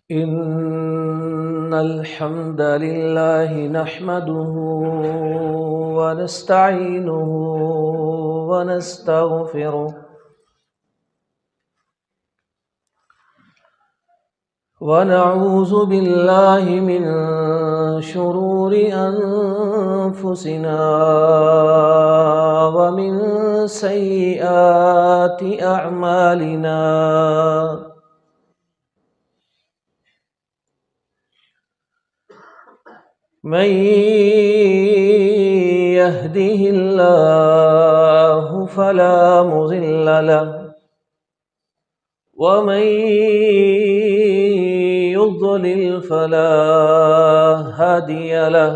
إن الحمد لله نحمده ونستعينه ونستغفره ونعوذ بالله من شرور أنفسنا ومن سيئات أعمالنا من يهده الله فلا مضل له ومن يضلل فلا هادي له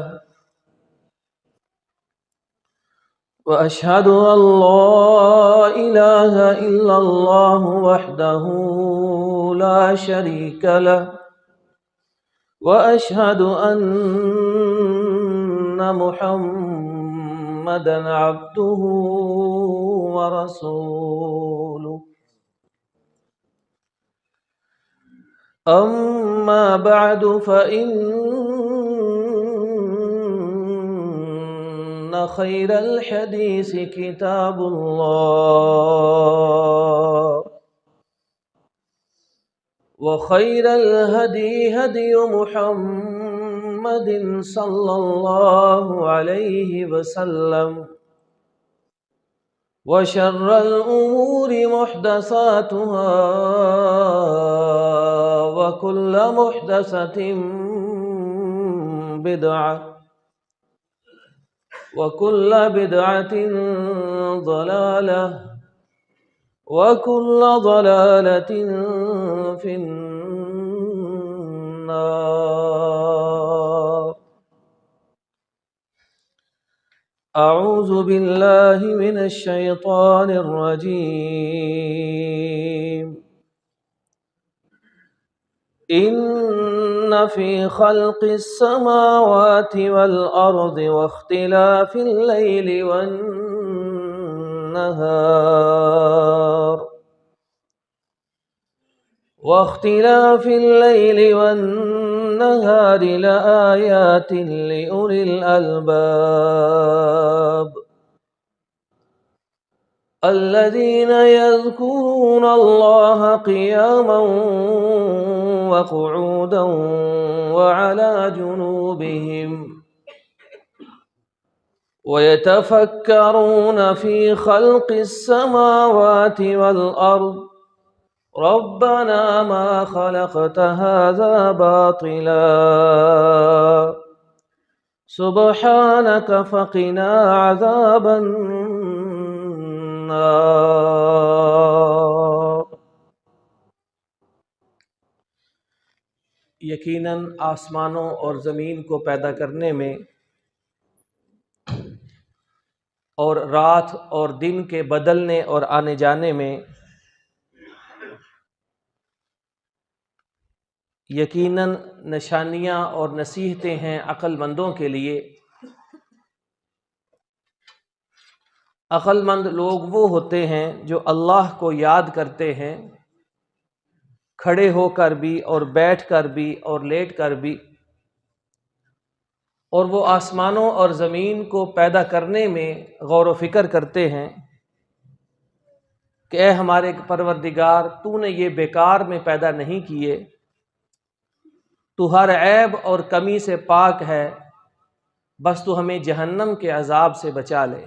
وأشهد أن لا إله إلا الله وحده لا شريك له وأشهد أن محمدًا عبده ورسوله أما بعد فإن خير الحديث كتاب الله وخير الهدي هدي محمد صلى الله عليه وسلم وشر الأمور محدثاتها وكل محدثة بدعة وكل بدعة ضلالة وكل ضلالة في النار أعوذ بالله من الشيطان الرجيم إن في خلق السماوات والأرض واختلاف الليل والنهار لآيات لأولي الألباب الذين يذكرون الله قياما وقعودا وعلى جنوبهم ويتفكرون في خلق السماوات والأرض ربنا ما خلقت هذا باطلا سبحانك فقنا عذاب النار۔ یقیناً آسمانوں اور زمین کو پیدا کرنے میں اور رات اور دن کے بدلنے اور آنے جانے میں یقیناً نشانیاں اور نصیحتیں ہیں عقل مندوں کے لیے۔ عقل مند لوگ وہ ہوتے ہیں جو اللہ کو یاد کرتے ہیں، کھڑے ہو کر بھی اور بیٹھ کر بھی اور لیٹ کر بھی، اور وہ آسمانوں اور زمین کو پیدا کرنے میں غور و فکر کرتے ہیں کہ اے ہمارے پروردگار، تو نے یہ بیکار میں پیدا نہیں کیے، تو ہر عیب اور کمی سے پاک ہے، بس تو ہمیں جہنم کے عذاب سے بچا لے۔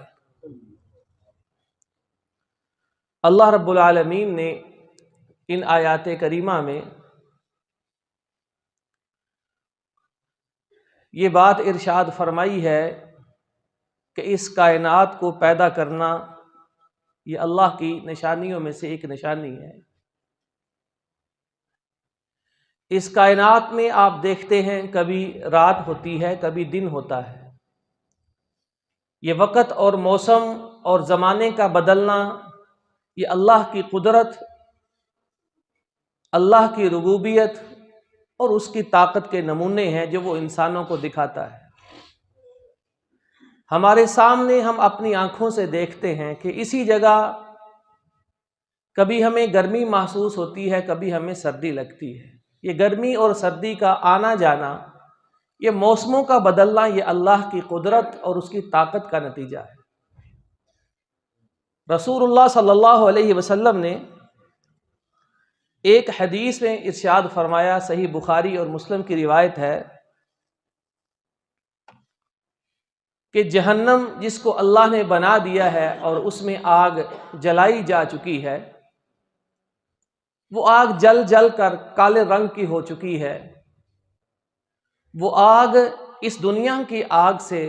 اللہ رب العالمین نے ان آیات کریمہ میں یہ بات ارشاد فرمائی ہے کہ اس کائنات کو پیدا کرنا یہ اللہ کی نشانیوں میں سے ایک نشانی ہے۔ اس کائنات میں آپ دیکھتے ہیں کبھی رات ہوتی ہے، کبھی دن ہوتا ہے۔ یہ وقت اور موسم اور زمانے کا بدلنا یہ اللہ کی قدرت، اللہ کی ربوبیت اور اس کی طاقت کے نمونے ہیں جو وہ انسانوں کو دکھاتا ہے۔ ہمارے سامنے ہم اپنی آنکھوں سے دیکھتے ہیں کہ اسی جگہ کبھی ہمیں گرمی محسوس ہوتی ہے، کبھی ہمیں سردی لگتی ہے۔ یہ گرمی اور سردی کا آنا جانا، یہ موسموں کا بدلنا، یہ اللہ کی قدرت اور اس کی طاقت کا نتیجہ ہے۔ رسول اللہ صلی اللہ علیہ وسلم نے ایک حدیث میں ارشاد فرمایا، صحیح بخاری اور مسلم کی روایت ہے، کہ جہنم جس کو اللہ نے بنا دیا ہے اور اس میں آگ جلائی جا چکی ہے، وہ آگ جل جل کر کالے رنگ کی ہو چکی ہے، وہ آگ اس دنیا کی آگ سے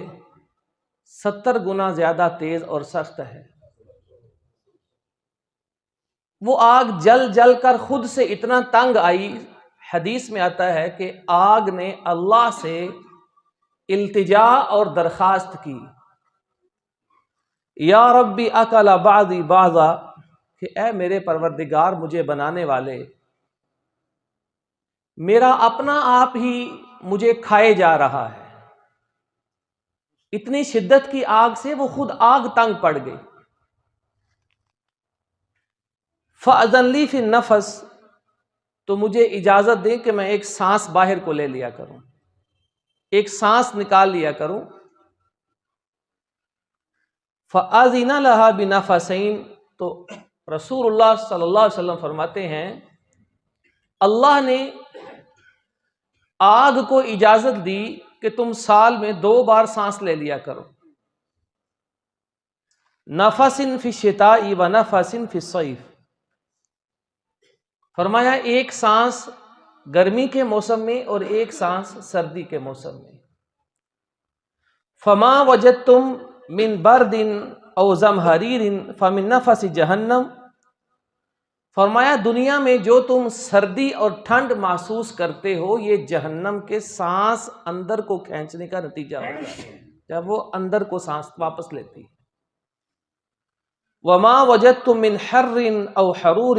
70 گنا زیادہ تیز اور سخت ہے۔ وہ آگ جل جل کر خود سے اتنا تنگ آئی، حدیث میں آتا ہے کہ آگ نے اللہ سے التجا اور درخواست کی، یا ربی اکل بعضی بعضا، کہ اے میرے پروردگار مجھے بنانے والے، میرا اپنا آپ ہی مجھے کھائے جا رہا ہے۔ اتنی شدت کی آگ سے وہ خود آگ تنگ پڑ گئی۔ فأذن لی فی النفس، تو مجھے اجازت دیں کہ میں ایک سانس باہر کو لے لیا کروں، ایک سانس نکال لیا کروں۔ فأذن لہا بنفسین، تو رسول اللہ صلی اللہ علیہ وسلم فرماتے ہیں اللہ نے آگ کو اجازت دی کہ تم سال میں 2 بار سانس لے لیا کرو، نفس فی الشتاء و نفس فی الصیف۔ فرمایا ایک سانس گرمی کے موسم میں اور ایک سانس سردی کے موسم میں۔ فما وجدتم من برد او زمہریر فمن نفس جہنم، فرمایا دنیا میں جو تم سردی اور ٹھنڈ محسوس کرتے ہو، یہ جہنم کے سانس اندر کو کھینچنے کا نتیجہ ہوتا ہے، جب وہ اندر کو سانس واپس لیتی ہے۔ وما وجدتم من حر او حرور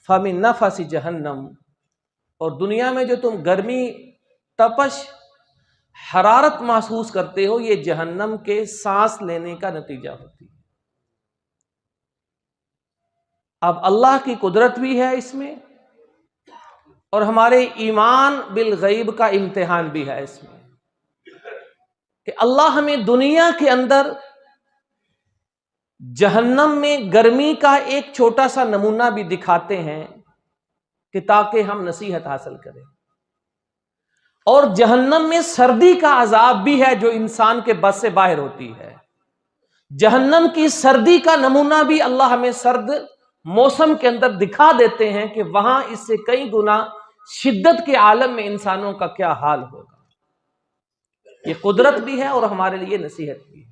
فمن نفس جہنم، اور دنیا میں جو تم گرمی، تپش، حرارت محسوس کرتے ہو، یہ جہنم کے سانس لینے کا نتیجہ ہوتی ہے۔ اب اللہ کی قدرت بھی ہے اس میں، اور ہمارے ایمان بالغیب کا امتحان بھی ہے اس میں، کہ اللہ ہمیں دنیا کے اندر جہنم میں گرمی کا ایک چھوٹا سا نمونہ بھی دکھاتے ہیں کہ تاکہ ہم نصیحت حاصل کریں، اور جہنم میں سردی کا عذاب بھی ہے جو انسان کے بس سے باہر ہوتی ہے۔ جہنم کی سردی کا نمونہ بھی اللہ ہمیں سرد موسم کے اندر دکھا دیتے ہیں کہ وہاں اس سے کئی گنا شدت کے عالم میں انسانوں کا کیا حال ہوگا۔ یہ قدرت بھی ہے اور ہمارے لیے نصیحت بھی ہے۔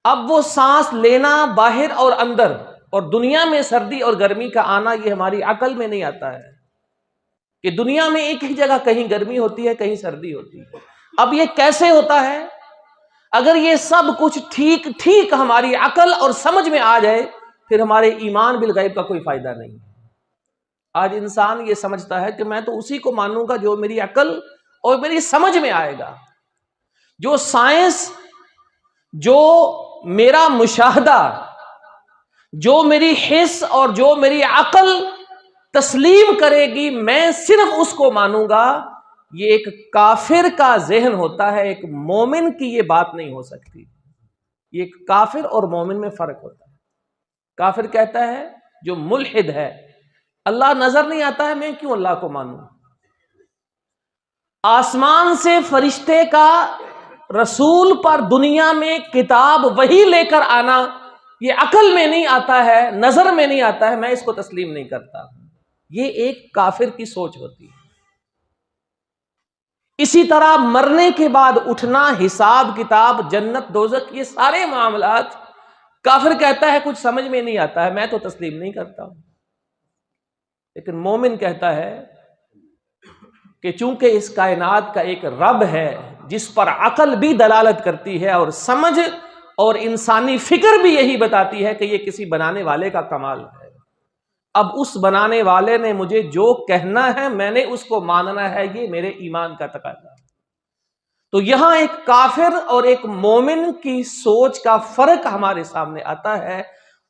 اب وہ سانس لینا باہر اور اندر، اور دنیا میں سردی اور گرمی کا آنا، یہ ہماری عقل میں نہیں آتا ہے کہ دنیا میں ایک ہی جگہ کہیں گرمی ہوتی ہے، کہیں سردی ہوتی ہے۔ اب یہ کیسے ہوتا ہے؟ اگر یہ سب کچھ ٹھیک ٹھیک ہماری عقل اور سمجھ میں آ جائے، پھر ہمارے ایمان بالغیب کا کوئی فائدہ نہیں۔ آج انسان یہ سمجھتا ہے کہ میں تو اسی کو مانوں گا جو میری عقل اور میری سمجھ میں آئے گا، جو سائنس، جو میرا مشاہدہ، جو میری حس اور جو میری عقل تسلیم کرے گی، میں صرف اس کو مانوں گا۔ یہ ایک کافر کا ذہن ہوتا ہے، ایک مومن کی یہ بات نہیں ہو سکتی۔ یہ ایک کافر اور مومن میں فرق ہوتا ہے۔ کافر کہتا ہے، جو ملحد ہے، اللہ نظر نہیں آتا ہے، میں کیوں اللہ کو مانوں؟ آسمان سے فرشتے کا رسول پر دنیا میں کتاب وحی لے کر آنا، یہ عقل میں نہیں آتا ہے، نظر میں نہیں آتا ہے، میں اس کو تسلیم نہیں کرتا۔ یہ ایک کافر کی سوچ ہوتی ہے۔ اسی طرح مرنے کے بعد اٹھنا، حساب کتاب، جنت دوزخ، یہ سارے معاملات کافر کہتا ہے کچھ سمجھ میں نہیں آتا ہے، میں تو تسلیم نہیں کرتا ہوں۔ لیکن مومن کہتا ہے کہ چونکہ اس کائنات کا ایک رب ہے جس پر عقل بھی دلالت کرتی ہے اور سمجھ اور انسانی فکر بھی یہی بتاتی ہے کہ یہ کسی بنانے والے کا کمال ہے، اب اس بنانے والے نے مجھے جو کہنا ہے میں نے اس کو ماننا ہے، یہ میرے ایمان کا تقاضا ہے۔ تو یہاں ایک کافر اور ایک مومن کی سوچ کا فرق ہمارے سامنے آتا ہے،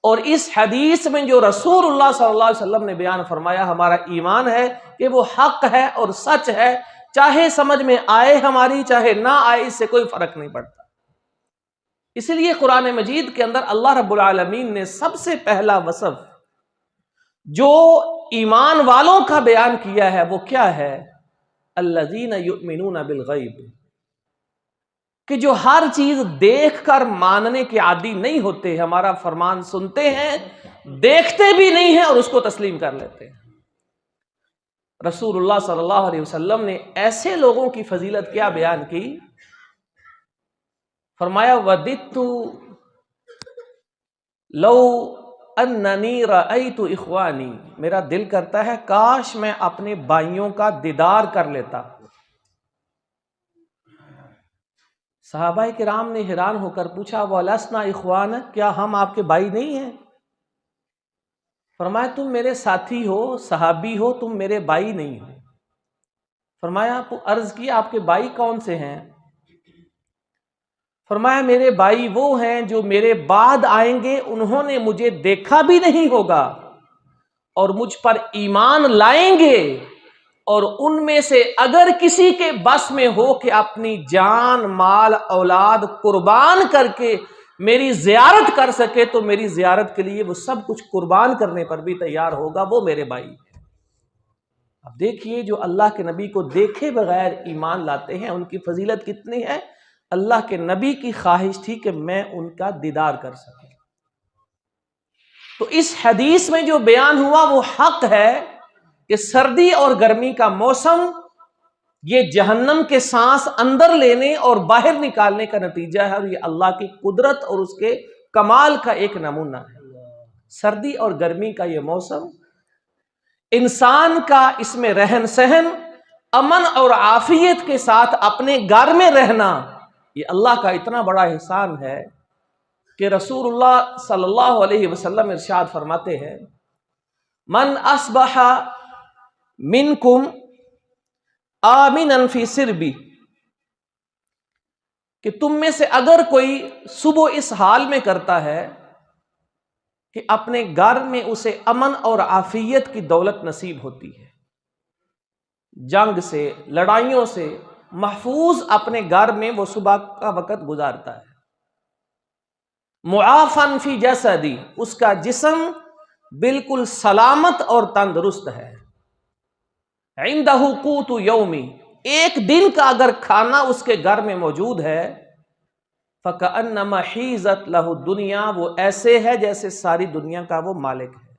اور اس حدیث میں جو رسول اللہ صلی اللہ علیہ وسلم نے بیان فرمایا ہمارا ایمان ہے کہ وہ حق ہے اور سچ ہے، چاہے سمجھ میں آئے ہماری چاہے نہ آئے، اس سے کوئی فرق نہیں پڑتا۔ اسی لیے قرآن مجید کے اندر اللہ رب العالمین نے سب سے پہلا وصف جو ایمان والوں کا بیان کیا ہے وہ کیا ہے؟ الذین یؤمنون بالغیب، کہ جو ہر چیز دیکھ کر ماننے کے عادی نہیں ہوتے، ہمارا فرمان سنتے ہیں، دیکھتے بھی نہیں ہیں اور اس کو تسلیم کر لیتے ہیں۔ رسول اللہ صلی اللہ علیہ وسلم نے ایسے لوگوں کی فضیلت کیا بیان کی، فرمایا وَدِدْتُ لَوْ أَنَّنِي رَأَيْتُ إِخْوَانِي، میرا دل کرتا ہے کاش میں اپنے بھائیوں کا دیدار کر لیتا۔ صحابہ کرام نے حیران ہو کر پوچھا وَلَسْنَا إِخْوَانَ، کیا ہم آپ کے بھائی نہیں ہیں؟ فرمایا تم میرے ساتھی ہو، صحابی ہو، تم میرے بھائی نہیں ہو۔ فرمایا عرض کی آپ کے بھائی کون سے ہیں؟ فرمایا میرے بھائی وہ ہیں جو میرے بعد آئیں گے، انہوں نے مجھے دیکھا بھی نہیں ہوگا اور مجھ پر ایمان لائیں گے، اور ان میں سے اگر کسی کے بس میں ہو کہ اپنی جان مال اولاد قربان کر کے میری زیارت کر سکے تو میری زیارت کے لیے وہ سب کچھ قربان کرنے پر بھی تیار ہوگا، وہ میرے بھائی۔ اب دیکھیے جو اللہ کے نبی کو دیکھے بغیر ایمان لاتے ہیں ان کی فضیلت کتنی ہے۔ اللہ کے نبی کی خواہش تھی کہ میں ان کا دیدار کر سکوں۔ تو اس حدیث میں جو بیان ہوا وہ حق ہے کہ سردی اور گرمی کا موسم یہ جہنم کے سانس اندر لینے اور باہر نکالنے کا نتیجہ ہے، اور یہ اللہ کی قدرت اور اس کے کمال کا ایک نمونہ ہے۔ سردی اور گرمی کا یہ موسم انسان کا اس میں رہن سہن امن اور عافیت کے ساتھ اپنے گھر میں رہنا، یہ اللہ کا اتنا بڑا احسان ہے کہ رسول اللہ صلی اللہ علیہ وسلم ارشاد فرماتے ہیں من اصبح منکم آمنا فی سربی، کہ تم میں سے اگر کوئی صبح اس حال میں کرتا ہے کہ اپنے گھر میں اسے امن اور عافیت کی دولت نصیب ہوتی ہے، جنگ سے لڑائیوں سے محفوظ اپنے گھر میں وہ صبح کا وقت گزارتا ہے، معافن فی جسدی، اس کا جسم بالکل سلامت اور تندرست ہے، عندہ قوت یومی، ایک دن کا اگر کھانا اس کے گھر میں موجود ہے، فَكَأَنَّمَا حِيزَتْ لَهُ الدُّنْيَا، وہ ایسے ہے جیسے ساری دنیا کا وہ مالک ہے۔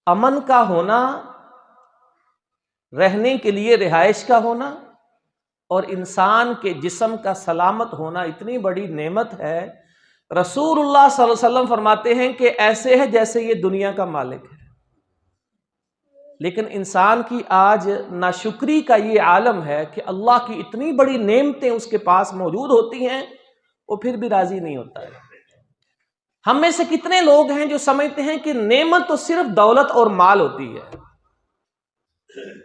امن کا ہونا، رہنے کے لیے رہائش کا ہونا، اور انسان کے جسم کا سلامت ہونا اتنی بڑی نعمت ہے۔ رسول اللہ صلی اللہ علیہ وسلم فرماتے ہیں کہ ایسے ہے جیسے یہ دنیا کا مالک ہے۔ لیکن انسان کی آج ناشکری کا یہ عالم ہے کہ اللہ کی اتنی بڑی نعمتیں اس کے پاس موجود ہوتی ہیں، وہ پھر بھی راضی نہیں ہوتا ہے۔ ہم میں سے کتنے لوگ ہیں جو سمجھتے ہیں کہ نعمت تو صرف دولت اور مال ہوتی ہے۔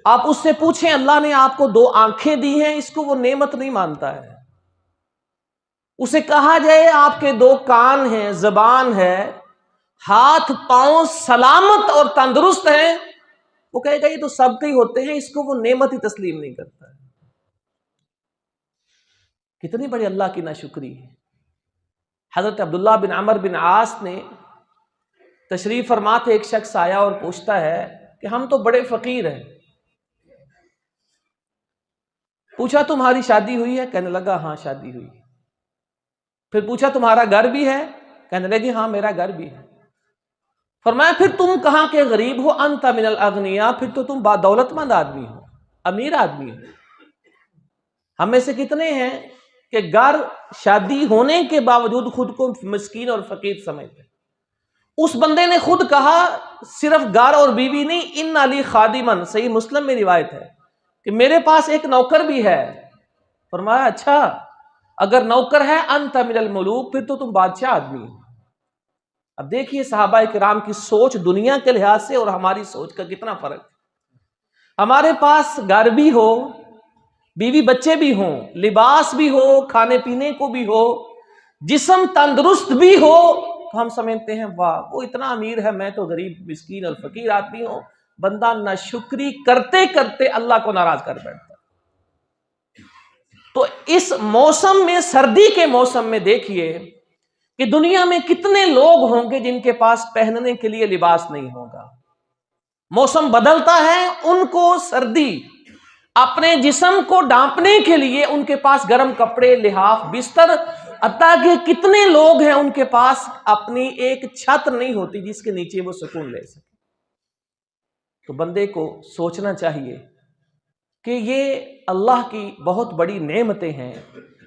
آپ اس سے پوچھیں اللہ نے آپ کو 2 آنکھیں دی ہیں، اس کو وہ نعمت نہیں مانتا ہے۔ اسے کہا جائے آپ کے 2 کان ہیں، زبان ہے، ہاتھ پاؤں سلامت اور تندرست ہیں، وہ کہے گا یہ تو سب کے ہی ہوتے ہیں، اس کو وہ نعمت ہی تسلیم نہیں کرتا ہے۔ کتنی بڑی اللہ کی ناشکری ہے۔ حضرت عبداللہ بن عمر بن عاص نے تشریف فرما تھے، ایک شخص آیا اور پوچھتا ہے کہ ہم تو بڑے فقیر ہیں۔ پوچھا تمہاری شادی ہوئی ہے؟ کہنے لگا ہاں شادی ہوئی ہے۔ پھر پوچھا تمہارا گھر بھی ہے؟ کہنے لگے ہاں میرا گھر بھی ہے۔ فرمایا پھر تم کہاں کے غریب ہو؟ انت من الاغنیاء، پھر تو تم دولت مند آدمی ہو، امیر آدمی ہو۔ ہم میں سے کتنے ہیں کہ گھر شادی ہونے کے باوجود خود کو مسکین اور فقیر سمجھتے ہیں۔ اس بندے نے خود کہا صرف گھر اور بیوی نہیں، ان علی خادمن، صحیح مسلم میں روایت ہے کہ میرے پاس ایک نوکر بھی ہے۔ فرمایا اچھا اگر نوکر ہے انت من الملوک، پھر تو تم بادشاہ آدمی ہو۔ اب دیکھیے صحابہ کرام کی سوچ دنیا کے لحاظ سے اور ہماری سوچ کا کتنا فرق ہے۔ ہمارے پاس گھر بھی ہو، بیوی بچے بھی ہوں، لباس بھی ہو، کھانے پینے کو بھی ہو، جسم تندرست بھی ہو تو ہم سمجھتے ہیں واہ وہ اتنا امیر ہے، میں تو غریب مسکین اور فقیر آدمی ہوں. بندہ ناشکری کرتے کرتے اللہ کو ناراض کر بیٹھتا. تو اس موسم میں، سردی کے موسم میں دیکھیے کہ دنیا میں کتنے لوگ ہوں گے جن کے پاس پہننے کے لیے لباس نہیں ہوگا. موسم بدلتا ہے، ان کو سردی، اپنے جسم کو ڈھانپنے کے لیے ان کے پاس گرم کپڑے، لحاف، بستر، حتیٰ کہ کتنے لوگ ہیں ان کے پاس اپنی ایک چھت نہیں ہوتی جس کے نیچے وہ سکون لے سکے. تو بندے کو سوچنا چاہیے کہ یہ اللہ کی بہت بڑی نعمتیں ہیں.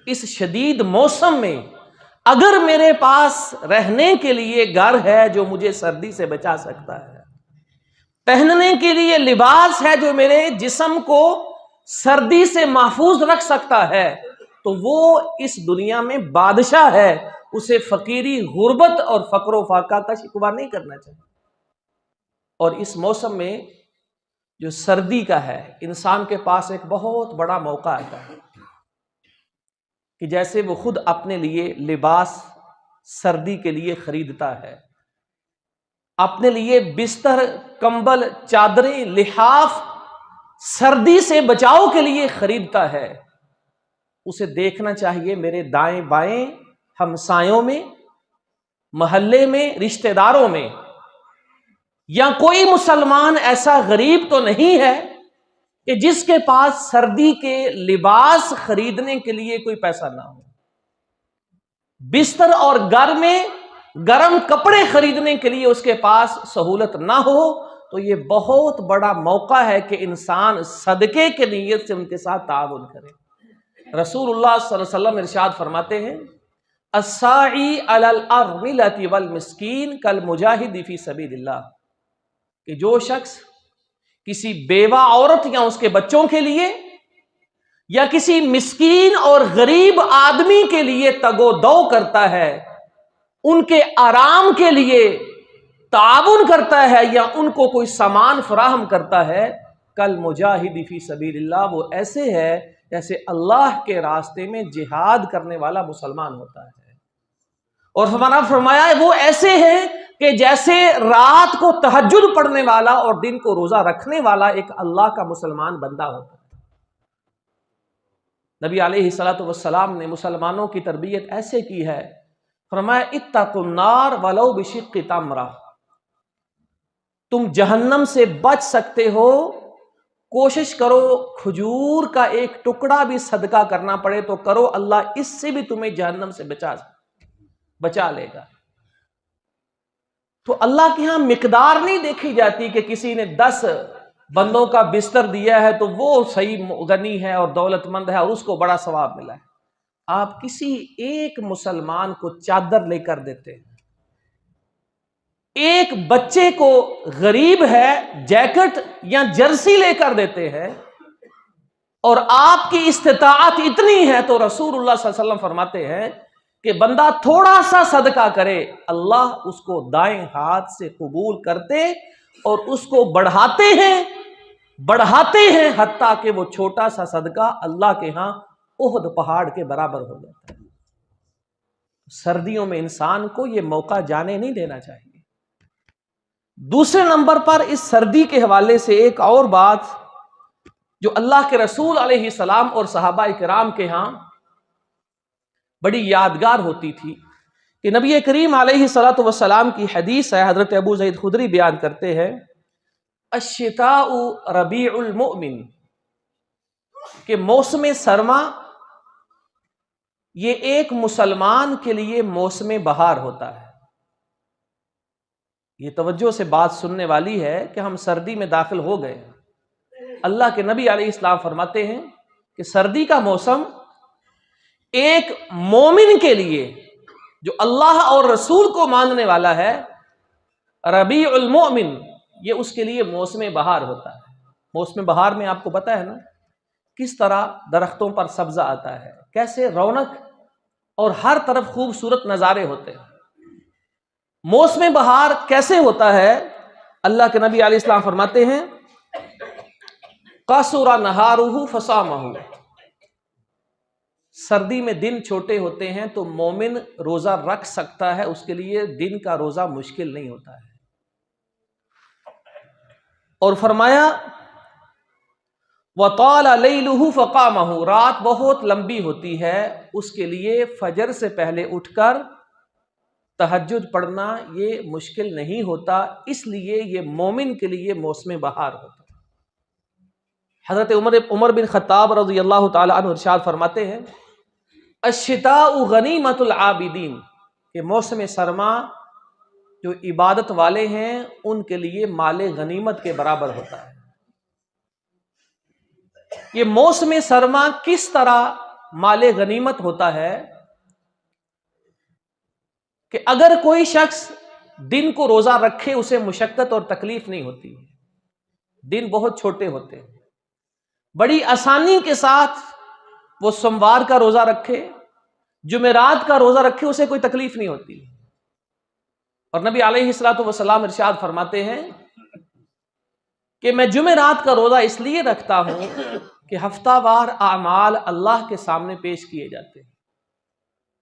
اس شدید موسم میں اگر میرے پاس رہنے کے لیے گھر ہے جو مجھے سردی سے بچا سکتا ہے، پہننے کے لیے لباس ہے جو میرے جسم کو سردی سے محفوظ رکھ سکتا ہے، تو وہ اس دنیا میں بادشاہ ہے. اسے فقیری، غربت اور فقر و فاقہ کا شکوہ نہیں کرنا چاہیے. اور اس موسم میں جو سردی کا ہے، انسان کے پاس ایک بہت بڑا موقع آتا ہے کہ جیسے وہ خود اپنے لیے لباس سردی کے لیے خریدتا ہے، اپنے لیے بستر، کمبل، چادریں، لحاف سردی سے بچاؤ کے لیے خریدتا ہے. اسے دیکھنا چاہیے میرے دائیں بائیں، ہمسایوں میں، محلے میں، رشتہ داروں میں یا کوئی مسلمان ایسا غریب تو نہیں ہے کہ جس کے پاس سردی کے لباس خریدنے کے لیے کوئی پیسہ نہ ہو. بستر اور گھر میں گرم کپڑے خریدنے کے لیے اس کے پاس سہولت نہ ہو، تو یہ بہت بڑا موقع ہے کہ انسان صدقے کے نیت سے ان کے ساتھ تعاون کرے. رسول اللہ صلی اللہ علیہ وسلم ارشاد فرماتے ہیں الساعی علی الارملۃ والمسکین کالمجاہد فی سبیل اللہ، کہ جو شخص کسی بیوہ عورت یا اس کے بچوں کے لیے یا کسی مسکین اور غریب آدمی کے لیے تگ و دو کرتا ہے، ان کے آرام کے لیے تعاون کرتا ہے یا ان کو کوئی سامان فراہم کرتا ہے، کل مجاہد فی سبیل اللہ، وہ ایسے ہے جیسے اللہ کے راستے میں جہاد کرنے والا مسلمان ہوتا ہے. اور ہمارا فرمایا ہے وہ ایسے ہیں کہ جیسے رات کو تہجد پڑھنے والا اور دن کو روزہ رکھنے والا ایک اللہ کا مسلمان بندہ ہوتا ہے. نبی علیہ الصلوۃ والسلام نے مسلمانوں کی تربیت ایسے کی ہے، فرمایا اتقوا النار ولو بشق تمرہ، تم جہنم سے بچ سکتے ہو، کوشش کرو کھجور کا ایک ٹکڑا بھی صدقہ کرنا پڑے تو کرو، اللہ اس سے بھی تمہیں جہنم سے بچا لے گا. تو اللہ کے ہاں مقدار نہیں دیکھی جاتی کہ کسی نے 10 بندوں کا بستر دیا ہے تو وہ صحیح غنی ہے اور دولت مند ہے اور اس کو بڑا ثواب ملا ہے. آپ کسی ایک مسلمان کو چادر لے کر دیتے ہیں، ایک بچے کو غریب ہے جیکٹ یا جرسی لے کر دیتے ہیں، اور آپ کی استطاعت اتنی ہے تو رسول اللہ صلی اللہ علیہ وسلم فرماتے ہیں کہ بندہ تھوڑا سا صدقہ کرے، اللہ اس کو دائیں ہاتھ سے قبول کرتے اور اس کو بڑھاتے ہیں حتیٰ کہ وہ چھوٹا سا صدقہ اللہ کے ہاں احد پہاڑ کے برابر ہو جاتا ہے. سردیوں میں انسان کو یہ موقع جانے نہیں دینا چاہیے. دوسرے نمبر پر اس سردی کے حوالے سے ایک اور بات جو اللہ کے رسول علیہ السلام اور صحابہ کرام کے ہاں بڑی یادگار ہوتی تھی کہ نبی کریم علیہ الصلوۃ والسلام کی حدیث ہے، حضرت ابو سعید خدری بیان کرتے ہیں الشتاء ربیع المؤمن، کہ موسم سرما یہ ایک مسلمان کے لیے موسم بہار ہوتا ہے. یہ توجہ سے بات سننے والی ہے کہ ہم سردی میں داخل ہو گئے. اللہ کے نبی علیہ السلام فرماتے ہیں کہ سردی کا موسم ایک مومن کے لیے جو اللہ اور رسول کو ماننے والا ہے، ربیع المؤمن، یہ اس کے لیے موسم بہار ہوتا ہے. موسم بہار میں آپ کو پتا ہے نا کس طرح درختوں پر سبزہ آتا ہے، کیسے رونق اور ہر طرف خوبصورت نظارے ہوتے ہیں. موسم بہار کیسے ہوتا ہے؟ اللہ کے نبی علیہ السلام فرماتے ہیں قصر نہارہ فصامہ، سردی میں دن چھوٹے ہوتے ہیں تو مومن روزہ رکھ سکتا ہے، اس کے لیے دن کا روزہ مشکل نہیں ہوتا ہے۔ اور فرمایا وَطَالَ لَيْلُهُ فَقَامَهُ، رات بہت لمبی ہوتی ہے، اس کے لیے فجر سے پہلے اٹھ کر تہجد پڑھنا یہ مشکل نہیں ہوتا، اس لیے یہ مومن کے لیے موسم بہار ہوتا ہے۔ حضرت عمر بن خطاب رضی اللہ تعالی عنہ ارشاد فرماتے ہیں الشتاء غنیمت العابدین، کہ موسم سرما جو عبادت والے ہیں ان کے لیے مال غنیمت کے برابر ہوتا ہے۔ یہ موسم سرما کس طرح مال غنیمت ہوتا ہے کہ اگر کوئی شخص دن کو روزہ رکھے اسے مشقت اور تکلیف نہیں ہوتی، دن بہت چھوٹے ہوتے ہیں، بڑی آسانی کے ساتھ وہ سوموار کا روزہ رکھے، جمعرات کا روزہ رکھے، اسے کوئی تکلیف نہیں ہوتی۔ اور نبی علیہ الصلوۃ والسلام ارشاد فرماتے ہیں کہ میں جمعرات کا روزہ اس لیے رکھتا ہوں کہ ہفتہ وار اعمال اللہ کے سامنے پیش کیے جاتے ہیں،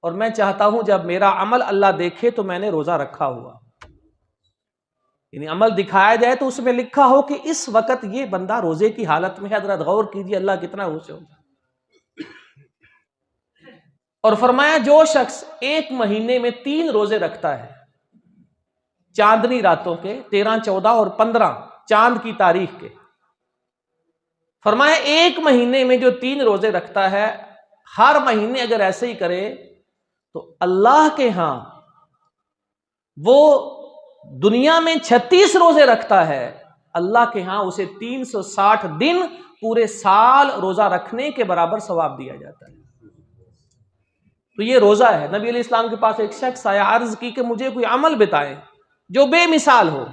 اور میں چاہتا ہوں جب میرا عمل اللہ دیکھے تو میں نے روزہ رکھا ہوا، یعنی عمل دکھایا جائے تو اس میں لکھا ہو کہ اس وقت یہ بندہ روزے کی حالت میں ہے۔ حضرت غور کیجیے اللہ کتنا خوش ہوگا۔ اور فرمایا جو شخص ایک مہینے میں 3 روزے رکھتا ہے، چاندنی راتوں کے 13، 14 اور 15 چاند کی تاریخ کے، فرمایا ایک مہینے میں جو 3 روزے رکھتا ہے، ہر مہینے اگر ایسے ہی کرے تو اللہ کے ہاں وہ دنیا میں 36 روزے رکھتا ہے، اللہ کے ہاں اسے 360 دن پورے سال روزہ رکھنے کے برابر ثواب دیا جاتا ہے۔ تو یہ روزہ ہے۔ نبی علیہ السلام کے پاس ایک شخص آیا، عرض کی کہ مجھے کوئی عمل بتائیں جو بے مثال ہو۔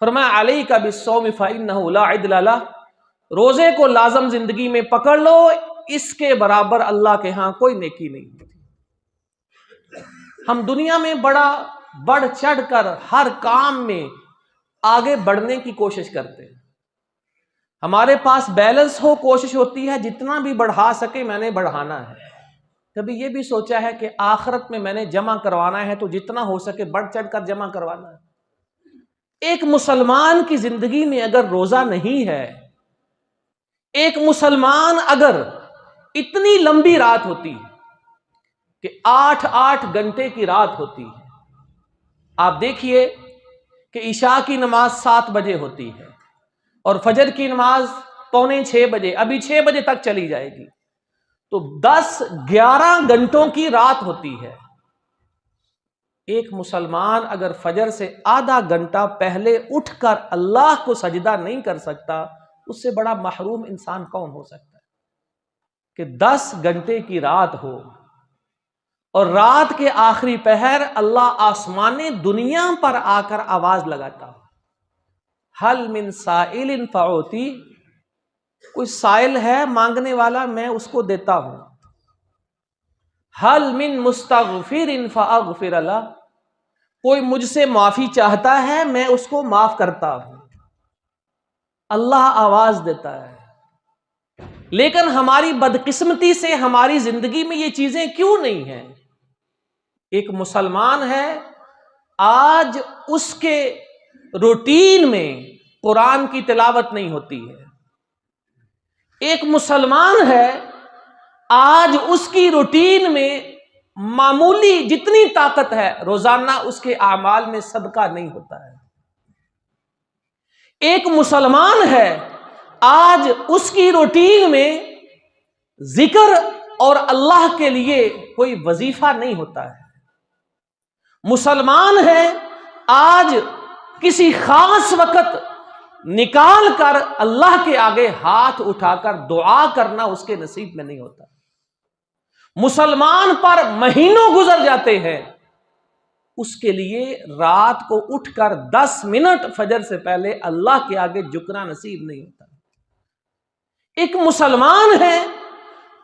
فرمایا علیک بالصوم فإنہ لا عدل لہ، روزے کو لازم زندگی میں پکڑ لو، اس کے برابر اللہ کے ہاں کوئی نیکی نہیں ہوتی۔ ہم دنیا میں بڑا بڑھ چڑھ کر ہر کام میں آگے بڑھنے کی کوشش کرتے ہیں، ہمارے پاس بیلنس ہو، کوشش ہوتی ہے جتنا بھی بڑھا سکے میں نے بڑھانا ہے۔ کبھی یہ بھی سوچا ہے کہ آخرت میں نے جمع کروانا ہے تو جتنا ہو سکے بڑھ چڑھ کر جمع کروانا ہے۔ ایک مسلمان کی زندگی میں اگر روزہ نہیں ہے، ایک مسلمان اگر اتنی لمبی رات ہوتی ہے کہ 8 گھنٹے کی رات ہوتی ہے، آپ دیکھیے کہ عشاء کی نماز 7 بجے ہوتی ہے اور فجر کی نماز 5:45 بجے، ابھی 6 بجے تک چلی جائے گی، تو 10-11 گھنٹوں کی رات ہوتی ہے۔ ایک مسلمان اگر فجر سے آدھا گھنٹہ پہلے اٹھ کر اللہ کو سجدہ نہیں کر سکتا، اس سے بڑا محروم انسان کون ہو سکتا ہے؟ کہ 10 گھنٹے کی رات ہو اور رات کے آخری پہر اللہ آسمان دنیا پر آ کر آواز لگاتا ہو، حل من سائل فاعطی، کوئی سائل ہے مانگنے والا میں اس کو دیتا ہوں، حل من مستغفر فاغفر لہ، کوئی مجھ سے معافی چاہتا ہے میں اس کو معاف کرتا ہوں، اللہ آواز دیتا ہے۔ لیکن ہماری بدقسمتی سے ہماری زندگی میں یہ چیزیں کیوں نہیں ہیں؟ ایک مسلمان ہے، آج اس کے روٹین میں قرآن کی تلاوت نہیں ہوتی ہے۔ ایک مسلمان ہے، آج اس کی روٹین میں معمولی جتنی طاقت ہے روزانہ اس کے اعمال میں صدقہ نہیں ہوتا ہے۔ ایک مسلمان ہے، آج اس کی روٹین میں ذکر اور اللہ کے لیے کوئی وظیفہ نہیں ہوتا ہے۔ مسلمان ہے، آج کسی خاص وقت نکال کر اللہ کے آگے ہاتھ اٹھا کر دعا کرنا اس کے نصیب میں نہیں ہوتا۔ مسلمان پر مہینوں گزر جاتے ہیں، اس کے لیے رات کو اٹھ کر 10 منٹ فجر سے پہلے اللہ کے آگے جھکنا نصیب نہیں ہوتا۔ ایک مسلمان ہے،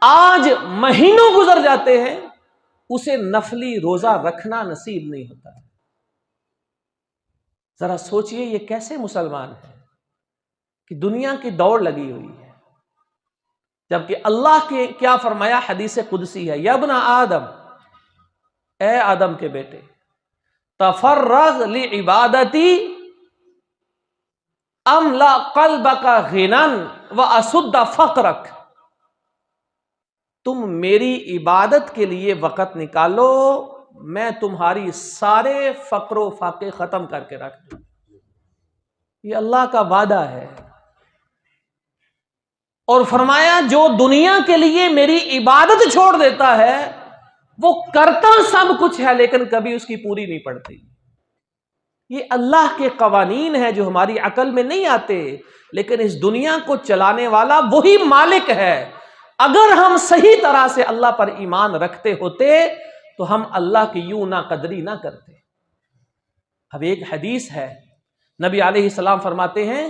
آج مہینوں گزر جاتے ہیں، اسے نفلی روزہ رکھنا نصیب نہیں ہوتا۔ ذرا سوچئے یہ کیسے مسلمان ہے کہ دنیا کی دوڑ لگی ہوئی ہے، جبکہ اللہ کے کیا فرمایا حدیث قدسی ہے، یا ابن آدم، اے آدم کے بیٹے، تفرغ لعبادتی املا قلبک غنا واسد فقرک، تم میری عبادت کے لیے وقت نکالو، میں تمہاری سارے فقر و فاقے ختم کر کے رکھ دوں۔ یہ اللہ کا وعدہ ہے، اور فرمایا جو دنیا کے لیے میری عبادت چھوڑ دیتا ہے وہ کرتا سب کچھ ہے لیکن کبھی اس کی پوری نہیں پڑتی۔ یہ اللہ کے قوانین ہیں جو ہماری عقل میں نہیں آتے، لیکن اس دنیا کو چلانے والا وہی مالک ہے۔ اگر ہم صحیح طرح سے اللہ پر ایمان رکھتے ہوتے تو ہم اللہ کی یوں نہ قدری نہ کرتے۔ اب ایک حدیث ہے، نبی علیہ السلام فرماتے ہیں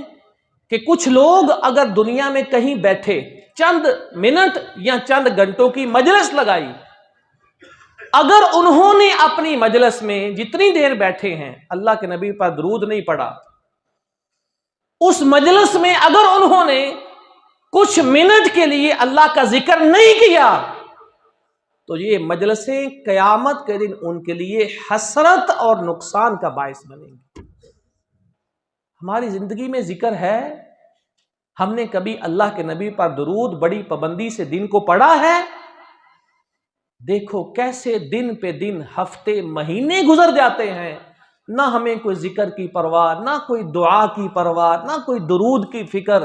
کہ کچھ لوگ اگر دنیا میں کہیں بیٹھے چند منٹ یا چند گھنٹوں کی مجلس لگائی، اگر انہوں نے اپنی مجلس میں جتنی دیر بیٹھے ہیں اللہ کے نبی پر درود نہیں پڑھا، اس مجلس میں اگر انہوں نے کچھ منٹ کے لیے اللہ کا ذکر نہیں کیا تو یہ مجلسیں قیامت کے دن ان کے لیے حسرت اور نقصان کا باعث بنیں گی۔ ہماری زندگی میں ذکر ہے، ہم نے کبھی اللہ کے نبی پر درود بڑی پابندی سے دن کو پڑھا ہے؟ دیکھو کیسے دن پہ دن، ہفتے، مہینے گزر جاتے ہیں، نہ ہمیں کوئی ذکر کی پرواہ، نہ کوئی دعا کی پرواہ، نہ کوئی درود کی فکر،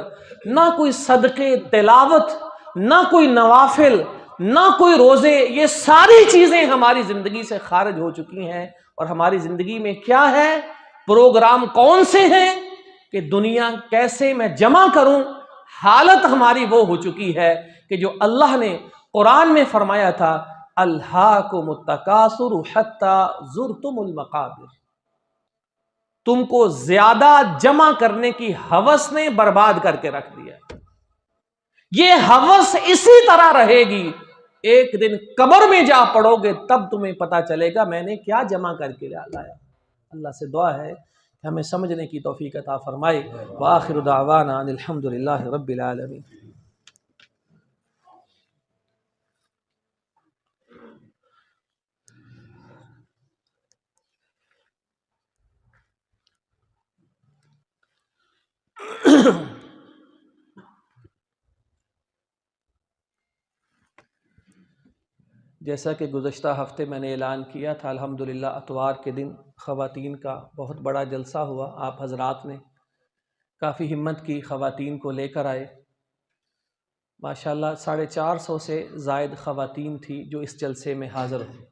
نہ کوئی صدقے، تلاوت، نہ کوئی نوافل، نہ کوئی روزے۔ یہ ساری چیزیں ہماری زندگی سے خارج ہو چکی ہیں، اور ہماری زندگی میں کیا ہے؟ پروگرام کون سے ہیں کہ دنیا کیسے میں جمع کروں۔ حالت ہماری وہ ہو چکی ہے کہ جو اللہ نے قرآن میں فرمایا تھا، الہاکم التکاثر حتی زرتم المقابر، تم کو زیادہ جمع کرنے کی ہوس نے برباد کر کے رکھ دیا۔ یہ ہوس اسی طرح رہے گی، ایک دن قبر میں جا پڑو گے تب تمہیں پتا چلے گا میں نے کیا جمع کر کے لایا۔ اللہ سے دعا ہے کہ ہمیں سمجھنے کی توفیق عطا فرمائے۔ وآخر دعوانا ان الحمدللہ رب العالمین۔ جیسا کہ گزشتہ ہفتے میں نے اعلان کیا تھا، الحمدللہ اتوار کے دن خواتین کا بہت بڑا جلسہ ہوا۔ آپ حضرات نے کافی ہمت کی، خواتین کو لے کر آئے۔ ماشاءاللہ 450 سے زائد خواتین تھی جو اس جلسے میں حاضر ہوئی۔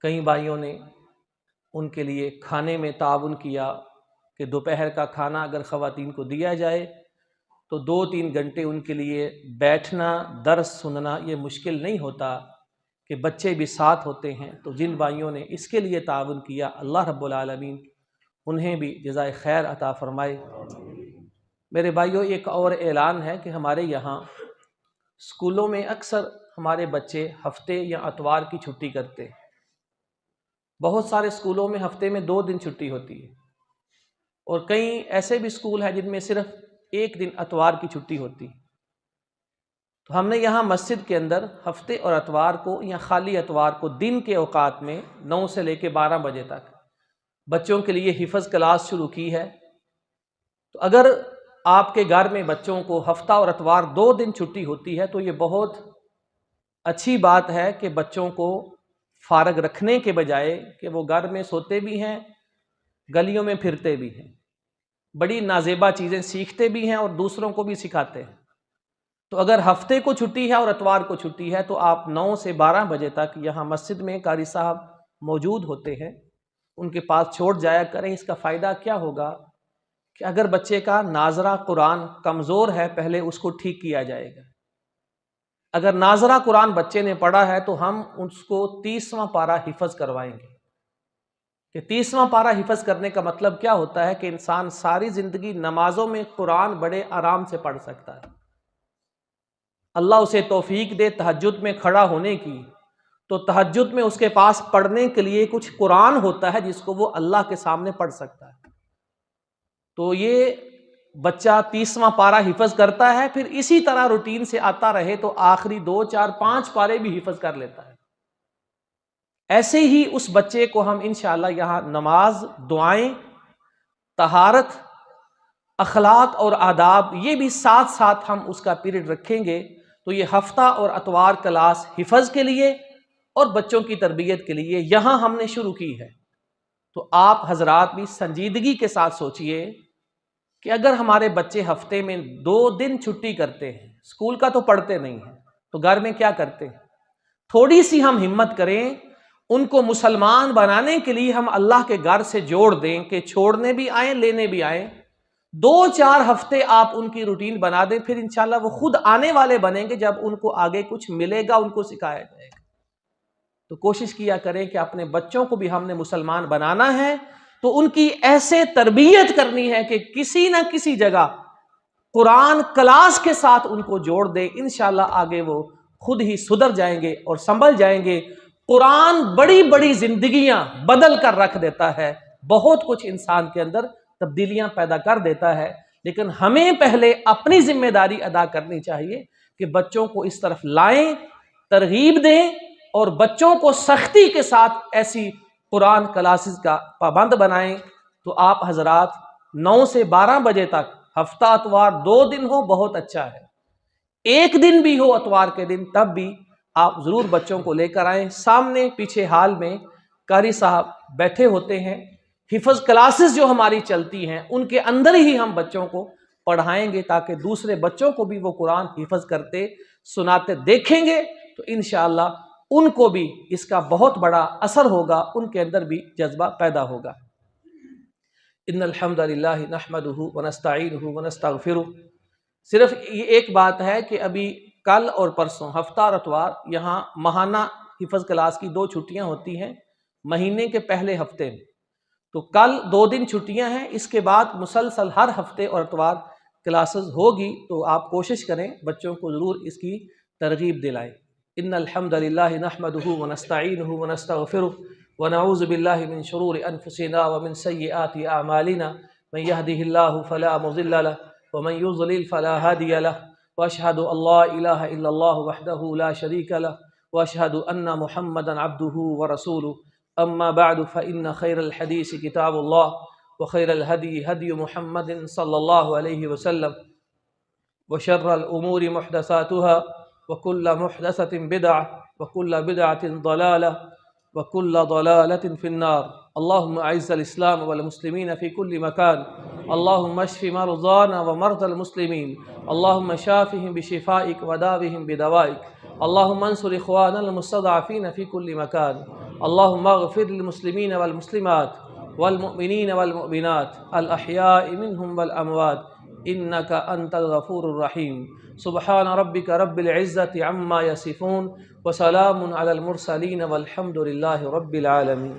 کئی بھائیوں نے ان کے لیے کھانے میں تعاون کیا کہ دوپہر کا کھانا اگر خواتین کو دیا جائے تو 2-3 گھنٹے ان کے لیے بیٹھنا، درس سننا یہ مشکل نہیں ہوتا، کہ بچے بھی ساتھ ہوتے ہیں۔ تو جن بھائیوں نے اس کے لیے تعاون کیا، اللہ رب العالمین انہیں بھی جزائے خیر عطا فرمائے۔ میرے بھائیوں، ایک اور اعلان ہے کہ ہمارے یہاں اسکولوں میں اکثر ہمارے بچے ہفتے یا اتوار کی چھٹی کرتے ہیں۔ بہت سارے اسکولوں میں ہفتے میں 2 دن چھٹی ہوتی ہے، اور کئی ایسے بھی اسکول ہیں جن میں صرف 1 دن اتوار کی چھٹی ہوتی ہے۔ تو ہم نے یہاں مسجد کے اندر ہفتے اور اتوار کو یا خالی اتوار کو دن کے اوقات میں 9 سے لے کے 12 بجے تک بچوں کے لیے حفظ کلاس شروع کی ہے۔ تو اگر آپ کے گھر میں بچوں کو ہفتہ اور اتوار 2 دن چھٹی ہوتی ہے تو یہ بہت اچھی بات ہے کہ بچوں کو فارغ رکھنے کے بجائے کہ وہ گھر میں سوتے بھی ہیں، گلیوں میں پھرتے بھی ہیں، بڑی نازیبا چیزیں سیکھتے بھی ہیں اور دوسروں کو بھی سکھاتے ہیں۔ تو اگر ہفتے کو چھٹی ہے اور اتوار کو چھٹی ہے تو آپ 9 سے 12 بجے تک یہاں مسجد میں قاری صاحب موجود ہوتے ہیں، ان کے پاس چھوڑ جایا کریں۔ اس کا فائدہ کیا ہوگا کہ اگر بچے کا ناظرہ قرآن کمزور ہے پہلے اس کو ٹھیک کیا جائے گا۔ اگر ناظرہ قرآن بچے نے پڑھا ہے تو ہم اس کو 30واں پارہ حفظ کروائیں گے۔ کہ 30واں پارہ حفظ کرنے کا مطلب کیا ہوتا ہے کہ انسان ساری زندگی نمازوں میں قرآن بڑے آرام سے پڑھ سکتا ہے۔ اللہ اسے توفیق دے تہجد میں کھڑا ہونے کی، تو تہجد میں اس کے پاس پڑھنے کے لیے کچھ قرآن ہوتا ہے جس کو وہ اللہ کے سامنے پڑھ سکتا ہے۔ تو یہ بچہ 30واں پارہ حفظ کرتا ہے، پھر اسی طرح روٹین سے آتا رہے تو آخری 2 4 5 پارے بھی حفظ کر لیتا ہے۔ ایسے ہی اس بچے کو ہم انشاءاللہ یہاں نماز، دعائیں، طہارت، اخلاق اور آداب، یہ بھی ساتھ ساتھ ہم اس کا پیریڈ رکھیں گے تو یہ ہفتہ اور اتوار کلاس حفظ کے لیے اور بچوں کی تربیت کے لیے یہاں ہم نے شروع کی ہے۔ تو آپ حضرات بھی سنجیدگی کے ساتھ سوچئے کہ اگر ہمارے بچے ہفتے میں 2 دن چھٹی کرتے ہیں، اسکول کا تو پڑھتے نہیں ہیں، تو گھر میں کیا کرتے ہیں؟ تھوڑی سی ہم ہمت کریں، ان کو مسلمان بنانے کے لیے ہم اللہ کے گھر سے جوڑ دیں کہ چھوڑنے بھی آئیں، لینے بھی آئیں۔ 2 4 ہفتے آپ ان کی روٹین بنا دیں، پھر انشاءاللہ وہ خود آنے والے بنیں گے جب ان کو آگے کچھ ملے گا، ان کو سکھایا جائے گا۔ تو کوشش کیا کریں کہ اپنے بچوں کو بھی ہم نے مسلمان بنانا ہے تو ان کی ایسے تربیت کرنی ہے کہ کسی نہ کسی جگہ قرآن کلاس کے ساتھ ان کو جوڑ دیں، انشاءاللہ آگے وہ خود ہی سدھر جائیں گے اور سنبھل جائیں گے۔ قرآن بڑی بڑی زندگیاں بدل کر رکھ دیتا ہے، بہت کچھ انسان کے اندر تبدیلیاں پیدا کر دیتا ہے، لیکن ہمیں پہلے اپنی ذمہ داری ادا کرنی چاہیے کہ بچوں کو اس طرف لائیں، ترغیب دیں اور بچوں کو سختی کے ساتھ ایسی قرآن کلاسز کا پابند بنائیں۔ تو آپ حضرات 9 سے 12 بجے تک ہفتہ اتوار 2 دن ہو بہت اچھا ہے، 1 دن بھی ہو اتوار کے دن تب بھی آپ ضرور بچوں کو لے کر آئیں۔ سامنے پیچھے حال میں قاری صاحب بیٹھے ہوتے ہیں، حفظ کلاسز جو ہماری چلتی ہیں ان کے اندر ہی ہم بچوں کو پڑھائیں گے تاکہ دوسرے بچوں کو بھی وہ قرآن حفظ کرتے سناتے دیکھیں گے تو انشاءاللہ ان کو بھی اس کا بہت بڑا اثر ہوگا، ان کے اندر بھی جذبہ پیدا ہوگا۔ ان الحمد للہ نحمدہ ونستعینہ ونستغفرہ۔ صرف یہ ایک بات ہے کہ ابھی کل اور پرسوں ہفتہ اور اتوار یہاں ماہانہ حفظ کلاس کی 2 چھٹیاں ہوتی ہیں مہینے کے پہلے ہفتے میں، تو کل 2 دن چھٹیاں ہیں، اس کے بعد مسلسل ہر ہفتے اور اتوار کلاسز ہوگی، تو آپ کوشش کریں بچوں کو ضرور اس کی ترغیب دلائیں۔ ان الحمد للہ نحمدہ ونستعینہ ونستغفرہ ونعوذ باللہ من شرور انفسنا ومن سیئات اعمالنا من یہدہ اللہ فلا مضل لہ ومن یضلل فلا ہادی لہ واشہد ان لا الہ الا اللہ وحدہ لا شریک لہ واشہد ان محمدا عبدہ ورسولہ اما بعد فان خیر الحدیث کتاب اللہ وخیر الہدی ہدی محمد صلی اللہ علیہ وسلم وشر الامور محدثاتها وكل محدثة بدعة وكل بدعة ضلالة وكل ضلالة في النار۔ اللهم أعز الإسلام والمسلمين في كل مكان، اللهم اشف مرضانا ومرضى المسلمين، اللهم شافهم بشفائك وداوهم بدوائك، اللهم انصر إخواننا المستضعفين في كل مكان، اللهم اغفر للمسلمين والمسلمات والمؤمنين والمؤمنات الأحياء منهم والأموات إنك أنت الغفور الرحيم۔ سبحان ربك رب العزة عما يصفون وسلام على المرسلين والحمد لله رب العالمين۔